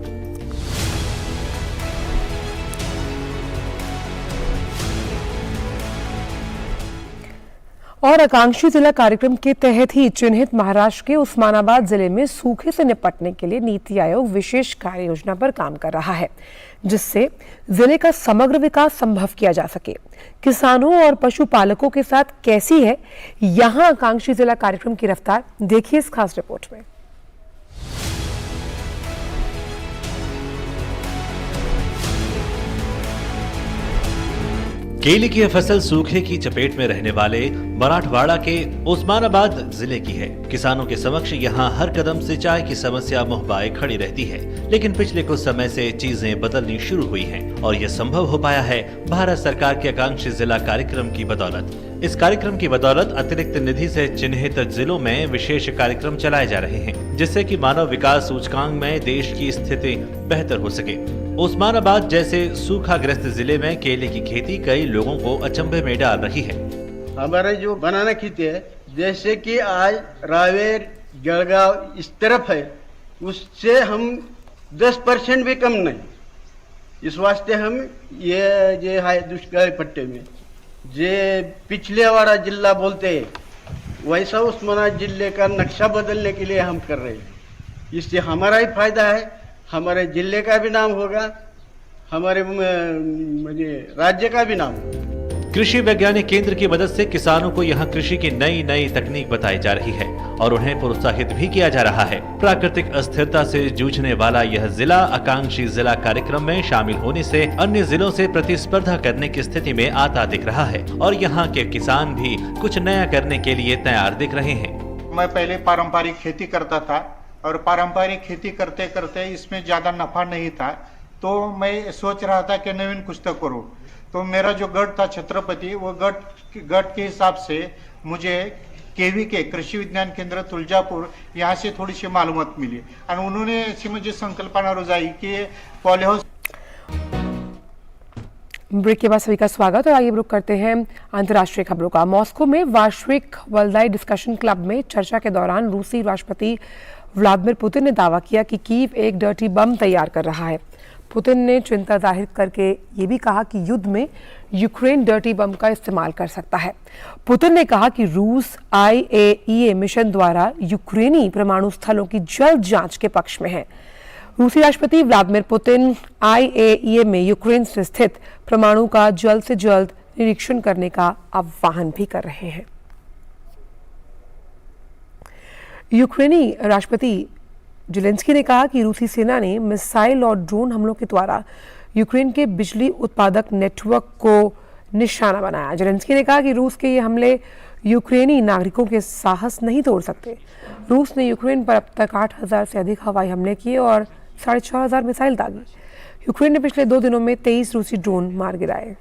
और आकांक्षी जिला कार्यक्रम के तहत ही चिन्हित महाराष्ट्र के उस्मानाबाद जिले में सूखे से निपटने के लिए नीति आयोग विशेष कार्य योजना पर काम कर रहा है, जिससे जिले का समग्र विकास संभव किया जा सके। किसानों और पशुपालकों के साथ कैसी है यहां आकांक्षी जिला कार्यक्रम की रफ्तार, देखिए इस खास रिपोर्ट में। केले की यह फसल सूखे की चपेट में रहने वाले मराठवाड़ा के उस्मानाबाद जिले की है। किसानों के समक्ष यहाँ हर कदम सिंचाई की समस्या मुहबाए खड़ी रहती है, लेकिन पिछले कुछ समय से चीजें बदलनी शुरू हुई हैं और यह संभव हो पाया है भारत सरकार के आकांक्षी जिला कार्यक्रम की बदौलत। इस कार्यक्रम की बदौलत अतिरिक्त निधि से चिन्हित जिलों में विशेष कार्यक्रम चलाए जा रहे हैं, जिससे कि मानव विकास सूचकांक में देश की स्थिति बेहतर हो सके। उस्मानाबाद जैसे सूखाग्रस्त जिले में केले की खेती कई लोगों को अचंभे में डाल रही है। हमारे जो बनाना खेती है, जैसे कि आज रावेर जलगांव इस तरफ है, उससे हम 10% भी कम नहीं। इस वास्ते हम ये है दुष्काल पट्टे में जे पिछले वाला जिला बोलते हैं, वैसा उस्मानाबाद जिले का नक्शा बदलने के लिए हम कर रहे हैं। इससे हमारा ही फायदा है, हमारे जिले का भी नाम होगा, हमारे राज्य का भी नाम होगा। कृषि वैज्ञानिक केंद्र की मदद से किसानों को यहाँ कृषि की नई नई तकनीक बताई जा रही है और उन्हें प्रोत्साहित भी किया जा रहा है। प्राकृतिक अस्थिरता से जूझने वाला यह जिला आकांक्षी जिला कार्यक्रम में शामिल होने से अन्य जिलों से प्रतिस्पर्धा करने की स्थिति में आता दिख रहा है और यहाँ के किसान भी कुछ नया करने के लिए तैयार दिख रहे हैं। मैं पहले पारंपरिक खेती करता था और पारंपरिक खेती करते करते इसमें ज्यादा नफा नहीं था, तो मैं सोच रहा था कि नवीन कुछ तो करूँ। तो मेरा जो गढ़ था छत्रपति, वो गढ़ के हिसाब से मुझे केवी के कृषि विज्ञान केंद्र तुलजापुर यहाँ से थोड़ी सी मालूमात मिली और उन्होंने ऐसी मुझे संकल्पना रुझाई कि पॉलीहाउस। ब्रेक के बाद सभी का स्वागत और आइए रुक करते हैं अंतर्राष्ट्रीय खबरों का। मॉस्को में वैश्विक वल्दाई डिस्कशन क्लब में चर्चा के दौरान रूसी राष्ट्रपति व्लादिमीर पुतिन ने दावा किया कि कीव एक डर्टी बम तैयार कर रहा है। पुतिन ने चिंता जाहिर करके ये भी कहा कि युद्ध में यूक्रेन डर्टी बम का इस्तेमाल कर सकता है। पुतिन ने कहा कि रूस IAEA मिशन द्वारा यूक्रेनी परमाणु स्थलों की जल्द जांच के पक्ष में है। रूसी राष्ट्रपति व्लादिमीर पुतिन IAEA में यूक्रेन से स्थित परमाणु का जल्द से जल्द निरीक्षण करने का आह्वान भी कर रहे हैं। यूक्रेनी राष्ट्रपति ज़ेलेंस्की ने कहा कि रूसी सेना ने मिसाइल और ड्रोन हमलों के द्वारा यूक्रेन के बिजली उत्पादक नेटवर्क को निशाना बनाया। ज़ेलेंस्की ने कहा कि रूस के ये हमले यूक्रेनी नागरिकों के साहस नहीं तोड़ सकते। रूस ने यूक्रेन पर अब तक 8,000 से अधिक हवाई हमले किए और 4,500 मिसाइल दागी। यूक्रेन ने पिछले 2 दिनों में 23 रूसी ड्रोन मार गिराए।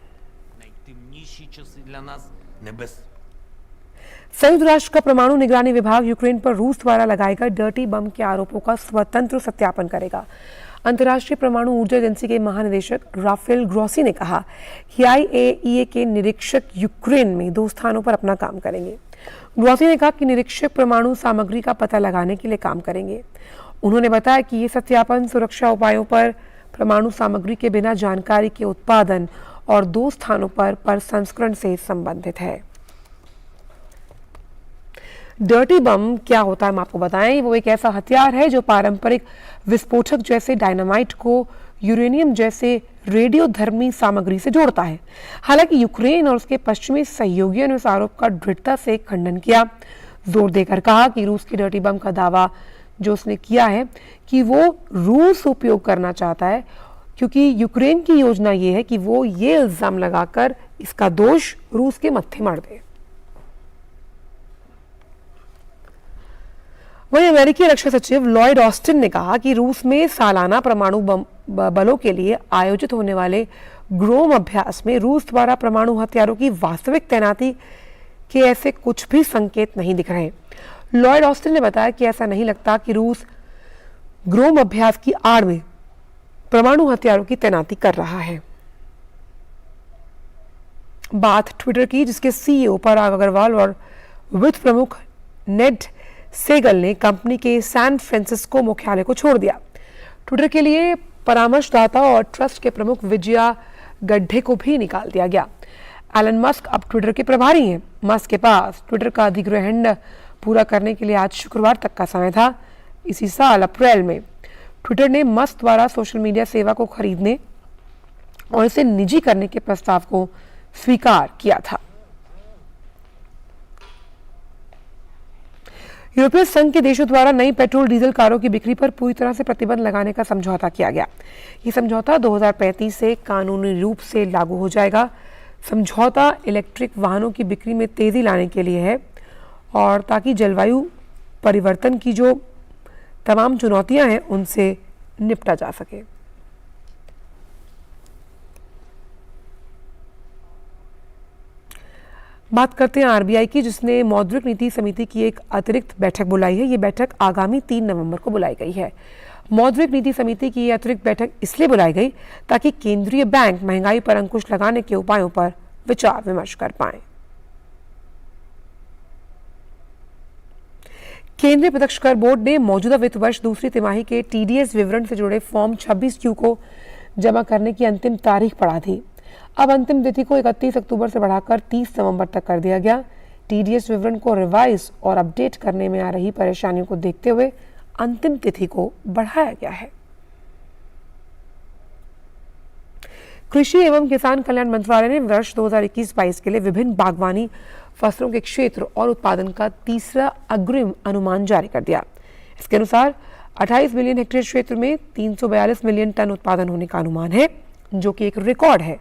संयुक्त राष्ट्र का परमाणु निगरानी विभाग यूक्रेन पर रूस द्वारा लगाए गए डर्टी बम के आरोपों का स्वतंत्र सत्यापन करेगा। अंतर्राष्ट्रीय परमाणु ऊर्जा एजेंसी के महानिदेशक राफेल ग्रोसी ने कहा कि IAEA के निरीक्षक यूक्रेन में 2 स्थानों पर अपना काम करेंगे। ग्रोसी ने कहा कि निरीक्षक परमाणु सामग्री का पता लगाने के लिए काम करेंगे। उन्होंने बताया कि ये सत्यापन सुरक्षा उपायों पर, परमाणु सामग्री के बिना जानकारी के उत्पादन और 2 स्थानों पर प्रसंस्करण से संबंधित है। डर्टी बम क्या होता है हम आपको बताएं। वो एक ऐसा हथियार है जो पारंपरिक विस्फोटक जैसे डायनामाइट को यूरेनियम जैसे रेडियोधर्मी सामग्री से जोड़ता है। हालांकि यूक्रेन और उसके पश्चिमी सहयोगियों ने इस आरोप का दृढ़ता से खंडन किया, जोर देकर कहा कि रूस की डर्टी बम का दावा जो उसने किया है कि वो रूस उपयोग करना चाहता है, क्योंकि यूक्रेन की योजना ये है कि वो ये इल्जाम लगाकर इसका दोष रूस के मत्थे मार दे। वहीं अमेरिकी रक्षा सचिव लॉयड ऑस्टिन ने कहा कि रूस में सालाना परमाणु बलों के लिए आयोजित होने वाले ग्रोम अभ्यास में रूस द्वारा परमाणु हथियारों की वास्तविक तैनाती के ऐसे कुछ भी संकेत नहीं दिख रहे। लॉयड ऑस्टिन ने बताया कि ऐसा नहीं लगता कि रूस ग्रोम अभ्यास की आड़ में परमाणु हथियारों की तैनाती कर रहा है। बात ट्विटर की, जिसके CEO पराग अग्रवाल और वित्त प्रमुख नेड सेगल ने कंपनी के सैन फ्रांसिस्को मुख्यालय को छोड़ दिया। ट्विटर के लिए परामर्शदाता और ट्रस्ट के प्रमुख विजया गड्ढे को भी निकाल दिया गया। एलन मस्क अब ट्विटर के प्रभारी हैं। मस्क के पास ट्विटर का अधिग्रहण पूरा करने के लिए आज शुक्रवार तक का समय था। इसी साल अप्रैल में ट्विटर ने मस्क द्वारा सोशल मीडिया सेवा को खरीदने और इसे निजी करने के प्रस्ताव को स्वीकार किया था। यूरोपीय संघ के देशों द्वारा नई पेट्रोल डीजल कारों की बिक्री पर पूरी तरह से प्रतिबंध लगाने का समझौता किया गया। ये समझौता 2035 से कानूनी रूप से लागू हो जाएगा। समझौता इलेक्ट्रिक वाहनों की बिक्री में तेज़ी लाने के लिए है और ताकि जलवायु परिवर्तन की जो तमाम चुनौतियां हैं उनसे निपटा जा सके। बात करते हैं आरबीआई की, जिसने मौद्रिक नीति समिति की एक अतिरिक्त बैठक बुलाई है। ये बैठक आगामी 3 नवंबर को बुलाई गई है। मौद्रिक नीति समिति की ये अतिरिक्त बैठक इसलिए बुलाई गई ताकि केंद्रीय बैंक महंगाई पर अंकुश लगाने के उपायों पर विचार विमर्श कर पाए। केंद्रीय प्रत्यक्ष कर बोर्ड ने मौजूदा वित्त वर्ष दूसरी तिमाही के टीडीएस विवरण से जुड़े फॉर्म 26Q को जमा करने की अंतिम तारीख बढ़ा दी। अब अंतिम तिथि को 31 अक्टूबर से बढ़ाकर 30 नवंबर तक कर दिया गया। टीडीएस विवरण को रिवाइज और अपडेट करने में आ रही परेशानियों को देखते हुए अंतिम तिथि को बढ़ाया गया है। कृषि एवं किसान कल्याण मंत्रालय ने वर्ष 2021-22 के लिए विभिन्न बागवानी फसलों के क्षेत्र और उत्पादन का तीसरा अग्रिम अनुमान जारी कर दिया। इसके अनुसार 28 मिलियन हेक्टेयर क्षेत्र में 342 मिलियन टन उत्पादन होने का अनुमान है, जो कि एक रिकॉर्ड है।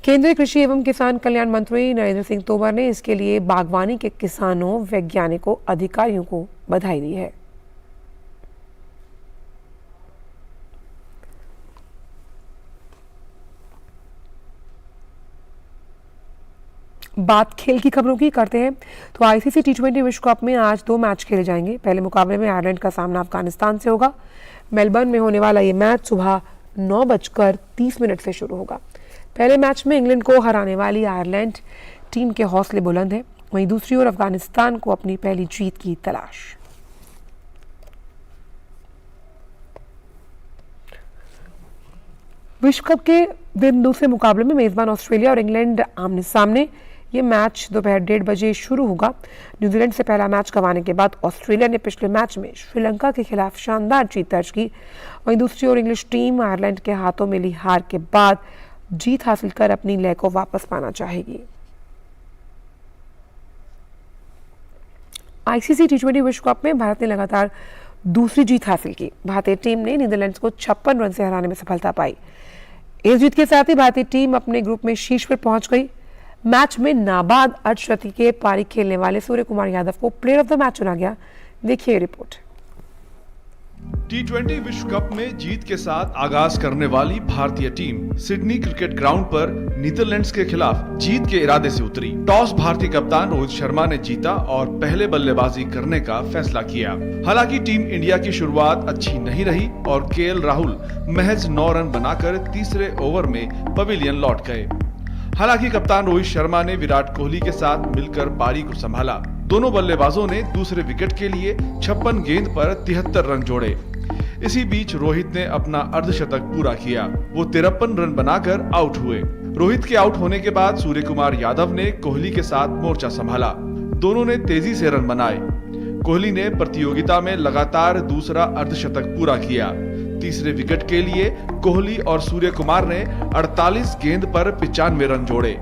केंद्रीय कृषि एवं किसान कल्याण मंत्री नरेंद्र सिंह तोमर ने इसके लिए बागवानी के किसानों, वैज्ञानिकों, अधिकारियों को बधाई दी है। बात खेल की खबरों की करते हैं तो आईसीसी टी20 विश्व कप में आज 2 मैच खेले जाएंगे। पहले मुकाबले में आयरलैंड का सामना अफगानिस्तान से होगा। मेलबर्न में होने वाला ये मैच सुबह 9:30 से शुरू होगा। पहले मैच में इंग्लैंड को हराने वाली आयरलैंड टीम के हौसले बुलंद हैं, वहीं दूसरी ओर अफगानिस्तान को अपनी पहली जीत की तलाश। विश्व कप के दिन दूसरे मुकाबले में मेजबान ऑस्ट्रेलिया और इंग्लैंड आमने सामने। ये मैच दोपहर 1:30 बजे शुरू होगा। न्यूजीलैंड से पहला मैच गंवाने के बाद ऑस्ट्रेलिया ने पिछले मैच में श्रीलंका के खिलाफ शानदार जीत दर्ज की। वहीं दूसरी ओर इंग्लिश टीम आयरलैंड के हाथों मिली हार के बाद जीत हासिल कर अपनी लय को वापस पाना चाहेगी। आईसीसी टी20 विश्व कप में भारत ने लगातार दूसरी जीत हासिल की। भारतीय टीम ने नीदरलैंड्स को 56 रन से हराने में सफलता पाई। इस जीत के साथ ही भारतीय टीम अपने ग्रुप में शीर्ष पर पहुंच गई। मैच में नाबाद अर्धशतकीय के पारी खेलने वाले सूर्य कुमार यादव को प्लेयर ऑफ द मैच चुना गया। देखिए रिपोर्ट। टी20 विश्व कप में जीत के साथ आगाज करने वाली भारतीय टीम सिडनी क्रिकेट ग्राउंड पर नीदरलैंड्स के खिलाफ जीत के इरादे से उतरी। टॉस भारतीय कप्तान रोहित शर्मा ने जीता और पहले बल्लेबाजी करने का फैसला किया। हालांकि टीम इंडिया की शुरुआत अच्छी नहीं रही और केएल राहुल महज 9 रन बनाकर तीसरे ओवर में पवेलियन लौट गए। हालांकि कप्तान रोहित शर्मा ने विराट कोहली के साथ मिलकर पारी को संभाला। दोनों बल्लेबाजों ने दूसरे विकेट के लिए 56 गेंद पर 73 रन जोड़े। इसी बीच रोहित ने अपना अर्धशतक पूरा किया। वो 53 रन बनाकर आउट हुए। रोहित के आउट होने के बाद सूर्य कुमार यादव ने कोहली के साथ मोर्चा संभाला। दोनों ने तेजी से रन बनाए। कोहली ने प्रतियोगिता में लगातार दूसरा अर्धशतक पूरा किया। तीसरे विकेट के लिए कोहली और सूर्य कुमार ने 48 गेंद पर 95 रन जोड़े।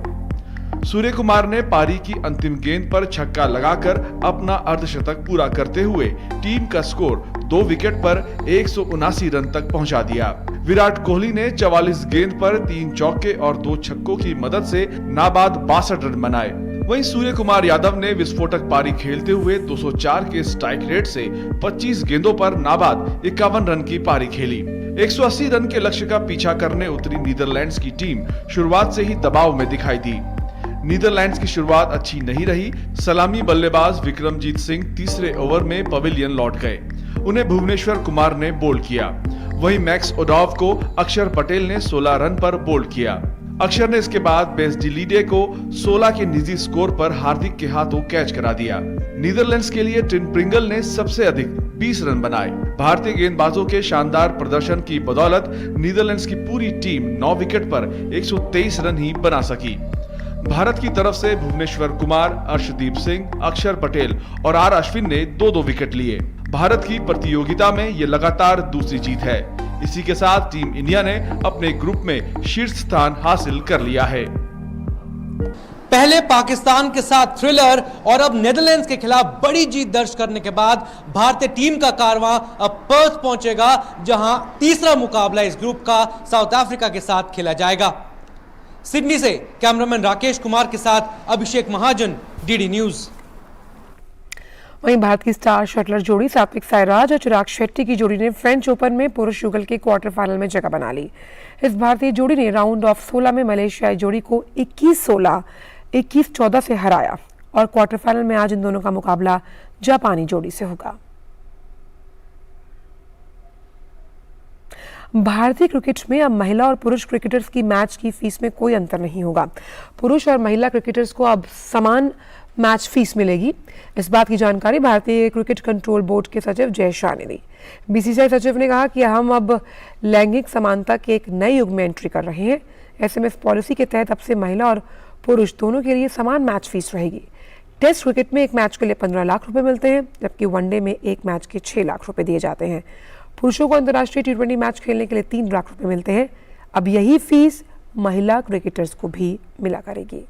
सूर्य कुमार ने पारी की अंतिम गेंद पर छक्का लगाकर अपना अर्धशतक पूरा करते हुए टीम का स्कोर 2 विकेट पर 179 रन तक पहुंचा दिया। विराट कोहली ने 44 गेंद पर 3 चौके और 2 छक्कों की मदद से नाबाद 62 रन बनाए। वहीं सूर्य कुमार यादव ने विस्फोटक पारी खेलते हुए 204 के स्ट्राइक रेट से 25 गेंदों पर नाबाद 51 रन की पारी खेली। 180 रन के लक्ष्य का पीछा करने उतरी नीदरलैंड्स की टीम शुरुआत से ही दबाव में दिखाई दी। नीदरलैंड्स की शुरुआत अच्छी नहीं रही। सलामी बल्लेबाज विक्रमजीत सिंह तीसरे ओवर में पवेलियन लौट गए। उन्हें भुवनेश्वर कुमार ने बोल्ड किया। वहीं मैक्स ओडॉव को अक्षर पटेल ने 16 रन पर बोल्ड किया। अक्षर ने इसके बाद बेस्डिलीडे को 16 के निजी स्कोर पर हार्दिक के हाथों कैच करा दिया। नीदरलैंड्स के लिए टिम प्रिंगल ने सबसे अधिक 20 रन बनाए। भारतीय गेंदबाजों के शानदार प्रदर्शन की बदौलत नीदरलैंड्स की पूरी टीम 9 विकेट पर 123 रन ही बना सकी। भारत की तरफ से भुवनेश्वर कुमार, अर्शदीप सिंह, अक्षर पटेल और आर अश्विन ने 2-2 विकेट लिए। भारत की प्रतियोगिता में ये लगातार दूसरी जीत है। इसी के साथ टीम इंडिया ने अपने ग्रुप में शीर्ष स्थान हासिल कर लिया है। पहले पाकिस्तान के साथ थ्रिलर और अब नेदरलैंड्स के खिलाफ बड़ी जीत दर्ज करने के बाद भारतीय टीम का कारवां अब पर्थ पहुंचेगा, जहां तीसरा मुकाबला इस ग्रुप का साउथ अफ्रीका के साथ खेला जाएगा। सिडनी से कैमरामैन राकेश कुमार के साथ अभिषेक महाजन, डीडी न्यूज। वहीं भारत की स्टार शटलर जोड़ी सात्विक साईराज और चिराग शेट्टी की जोड़ी ने फ्रेंच ओपन में पुरुष युगल के क्वार्टर फाइनल में जगह बना ली। इस भारतीय जोड़ी ने राउंड ऑफ 16 में मलेशियाई जोड़ी को 21-16, 21-14 से हराया और क्वार्टर फाइनल में आज इन दोनों का मुकाबला जापानी जोड़ी से होगा। भारतीय क्रिकेट में अब महिला और पुरुष क्रिकेटर्स की मैच की फीस में कोई अंतर नहीं होगा। पुरुष और महिला क्रिकेटर्स को अब समान मैच फीस मिलेगी। इस बात की जानकारी भारतीय क्रिकेट कंट्रोल बोर्ड के सचिव जय शाह ने दी। बीसीसीआई सचिव ने कहा कि हम अब लैंगिक समानता के एक नए युग में एंट्री कर रहे हैं। ऐसे में इस पॉलिसी के तहत अब से महिला और पुरुष दोनों के लिए समान मैच फीस रहेगी। टेस्ट क्रिकेट में एक मैच के लिए 15 लाख रुपए मिलते हैं, जबकि वनडे में एक मैच के 6 लाख रुपए दिए जाते हैं। पुरुषों को अंतर्राष्ट्रीय T20 मैच खेलने के लिए 3 लाख रुपए मिलते हैं। अब यही फीस महिला क्रिकेटर्स को भी मिला करेगी।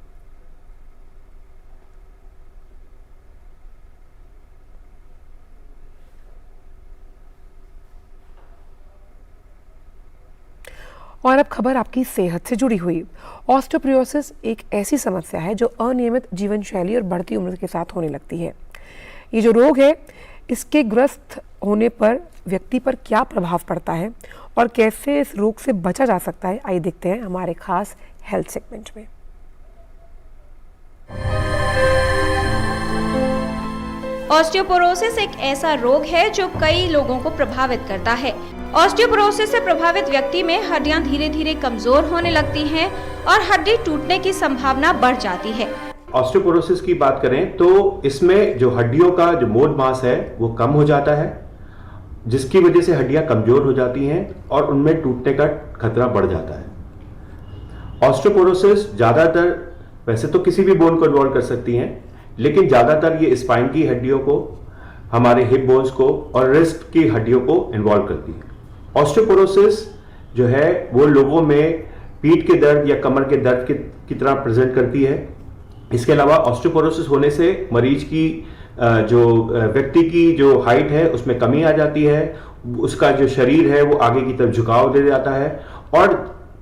और अब खबर आपकी सेहत से जुड़ी हुई। ऑस्टियोपोरोसिस एक ऐसी समस्या है जो अनियमित जीवन शैली और बढ़ती उम्र के साथ होने लगती है। ये जो रोग है, इसके ग्रस्त होने पर व्यक्ति पर क्या प्रभाव पड़ता है और कैसे इस रोग से बचा जा सकता है, आइए देखते हैं हमारे खास हेल्थ सेगमेंट में। ऑस्टियोपोरोसिस एक ऐसा रोग है जो कई लोगों को प्रभावित करता है। ऑस्टियोपोरोसिस से प्रभावित व्यक्ति में हड्डियां धीरे धीरे कमजोर होने लगती हैं और हड्डी टूटने की संभावना बढ़ जाती है। ऑस्टियोपोरोसिस की बात करें तो इसमें जो हड्डियों का जो मोड मास है वो कम हो जाता है, जिसकी वजह से हड्डियां कमजोर हो जाती हैं और उनमें टूटने का खतरा बढ़ जाता है। ऑस्टियोपोरोसिस ज्यादातर वैसे तो किसी भी बोन को इन्वॉल्व कर सकती हैं, लेकिन ज्यादातर ये स्पाइन की हड्डियों को, हमारे हिप बोन्स को और रिस्ट की हड्डियों को इन्वॉल्व करती है। ऑस्टियोपोरोसिस जो है वो लोगों में पीठ के दर्द या कमर के दर्द की तरह प्रेजेंट करती है। इसके अलावा ऑस्टियोपोरोसिस होने से मरीज की जो व्यक्ति की जो हाइट है उसमें कमी आ जाती है, उसका जो शरीर है वो आगे की तरफ झुकाव दे जाता है। और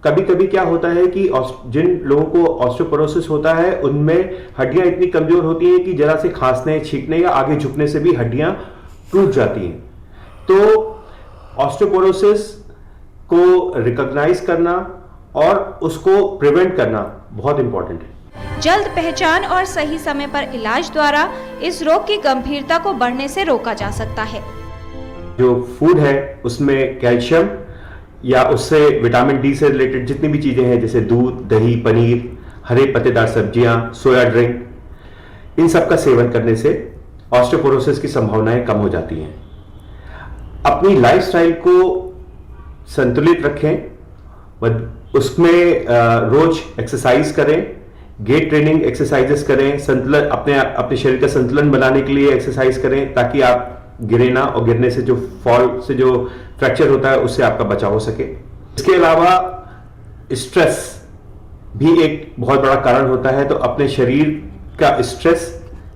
कभी कभी क्या होता है कि जिन लोगों को ऑस्टियोपोरोसिस होता है उनमें हड्डियां इतनी कमजोर होती हैं कि जरा से खांसने, छींकने या आगे झुकने से भी हड्डियां टूट जाती हैं। तो ऑस्टियोपोरोसिस को रिकॉग्नाइज करना और उसको प्रिवेंट करना बहुत इंपॉर्टेंट है। जल्द पहचान और सही समय पर इलाज द्वारा इस रोग की गंभीरता को बढ़ने से रोका जा सकता है। जो फूड है उसमें कैल्शियम या उससे विटामिन डी से रिलेटेड जितनी भी चीजें हैं, जैसे दूध, दही, पनीर, हरे पत्तेदार सब्जियां, सोया ड्रिंक, इन सब का सेवन करने से ऑस्टियोपोरोसिस की संभावनाएं कम हो जाती हैं। अपनी लाइफस्टाइल को संतुलित रखें, उसमें रोज एक्सरसाइज करें, गेट ट्रेनिंग एक्सरसाइजेस करें, संतुलन अपने शरीर का संतुलन बनाने के लिए एक्सरसाइज करें ताकि आप गिरे ना और गिरने से जो फॉल से जो फ्रैक्चर होता है उससे आपका बचाव हो सके। इसके अलावा स्ट्रेस भी एक बहुत बड़ा कारण होता है, तो अपने शरीर का स्ट्रेस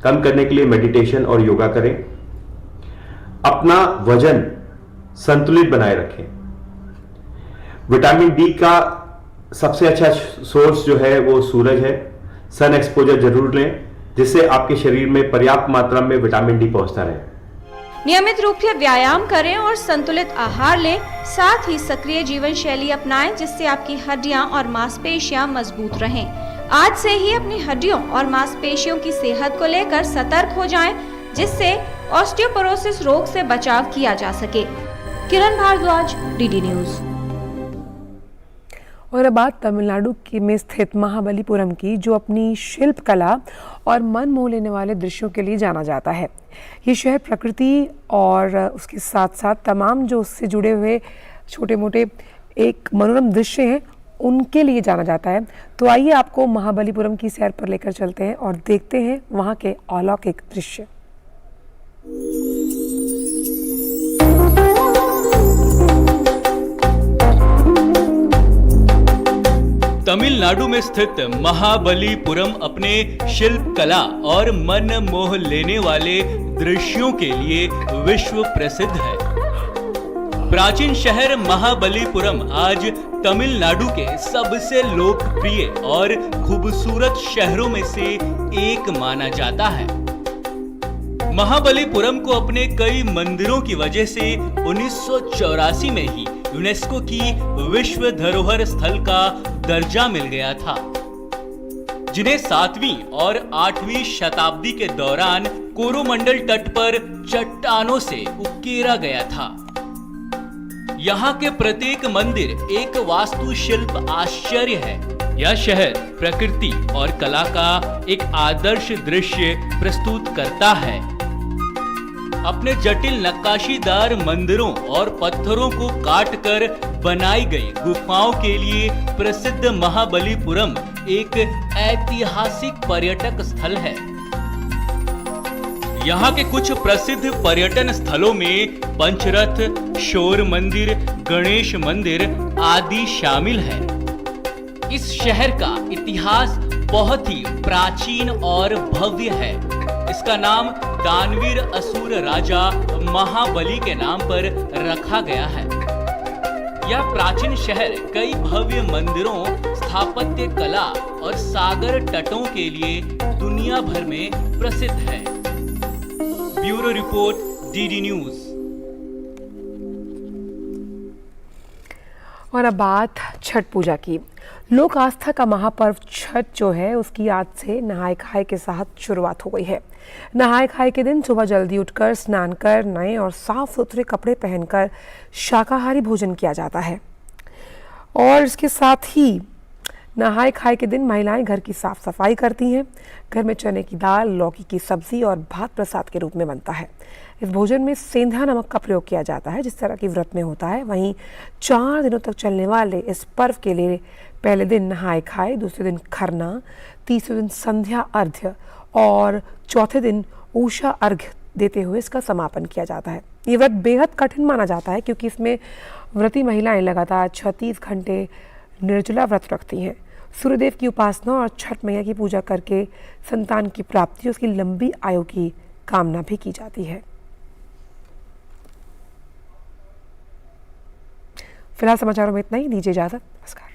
कम करने के लिए मेडिटेशन और योगा करें। अपना वजन संतुलित बनाए रखें। विटामिन डी का सबसे अच्छा सोर्स जो है वो सूरज है। सन एक्सपोजर जरूर लें जिससे आपके शरीर में पर्याप्त मात्रा में विटामिन डी पहुंचता रहे। नियमित रूप से व्यायाम करें और संतुलित आहार लें, साथ ही सक्रिय जीवन शैली अपनाएं जिससे आपकी हड्डियां और मांसपेशियां मजबूत रहें। आज से ही अपनी हड्डियों और मांसपेशियों की सेहत को लेकर सतर्क हो जाएं, जिससे ऑस्टियोपोरोसिस रोग से बचाव किया जा सके। किरण भारद्वाज, डीडी न्यूज। और अब बात तमिलनाडु में स्थित महाबलीपुरम की, जो अपनी शिल्प कला और मन मोह लेने वाले दृश्यों के लिए जाना जाता है। ये शहर प्रकृति और उसके साथ साथ तमाम जो उससे जुड़े हुए छोटे मोटे एक मनोरम दृश्य हैं उनके लिए जाना जाता है। तो आइए आपको महाबलीपुरम की सैर पर लेकर चलते हैं और देखते हैं वहाँ के अलौकिक दृश्य। तमिलनाडु में स्थित महाबलीपुरम अपने शिल्प कला और मन मोह लेने वाले दृश्यों के लिए विश्व प्रसिद्ध है। प्राचीन शहर महाबलीपुरम आज तमिलनाडु के सबसे लोकप्रिय और खूबसूरत शहरों में से एक माना जाता है। महाबलीपुरम को अपने कई मंदिरों की वजह से 1984 में ही यूनेस्को की विश्व धरोहर स्थल का दर्जा मिल गया था, जिन्हें 7वीं और 8वीं शताब्दी के दौरान कोरोमंडल तट पर चट्टानों से उकेरा गया था। यहाँ के प्रत्येक मंदिर एक वास्तुशिल्प आश्चर्य है। यह शहर प्रकृति और कला का एक आदर्श दृश्य प्रस्तुत करता है। अपने जटिल नक्काशीदार मंदिरों और पत्थरों को काटकर बनाई गई गुफाओं के लिए प्रसिद्ध महाबलीपुरम एक ऐतिहासिक पर्यटक स्थल है। यहाँ के कुछ प्रसिद्ध पर्यटन स्थलों में पंचरथ, शोर मंदिर, गणेश मंदिर आदि शामिल है। इस शहर का इतिहास बहुत ही प्राचीन और भव्य है। इसका नाम दानवीर असुर राजा महाबली के नाम पर रखा गया है। यह प्राचीन शहर कई भव्य मंदिरों, स्थापत्य कला और सागर तटों के लिए दुनिया भर में प्रसिद्ध है। Bureau report, DD news. और अब बात छठ पूजा की। लोक आस्था का महापर्व छठ जो है उसकी आज से नहाय खाए के साथ शुरुआत हो गई है। नहाय खाए के दिन सुबह जल्दी उठकर स्नान कर नए और साफ सुथरे कपड़े पहनकर शाकाहारी भोजन किया जाता है। और इसके साथ ही नहाय खाए के दिन महिलाएं घर की साफ सफाई करती हैं। घर में चने की दाल, लौकी की सब्जी और भात प्रसाद के रूप में बनता है। इस भोजन में सेंधा नमक का प्रयोग किया जाता है, जिस तरह की व्रत में होता है। वहीं 4 दिनों तक चलने वाले इस पर्व के लिए पहले दिन नहाय खाए, दूसरे दिन खरना, तीसरे दिन संध्या अर्घ्य और चौथे दिन उषा अर्घ्य देते हुए इसका समापन किया जाता है। ये व्रत बेहद कठिन माना जाता है क्योंकि इसमें व्रती महिलाएं लगातार 36 घंटे निर्जला व्रत रखती हैं। सूर्यदेव की उपासना और छठ मैया की पूजा करके संतान की प्राप्ति, उसकी लंबी आयु की कामना भी की जाती है। फिलहाल समाचारों में इतना ही। दीजिए इजाजत। नमस्कार।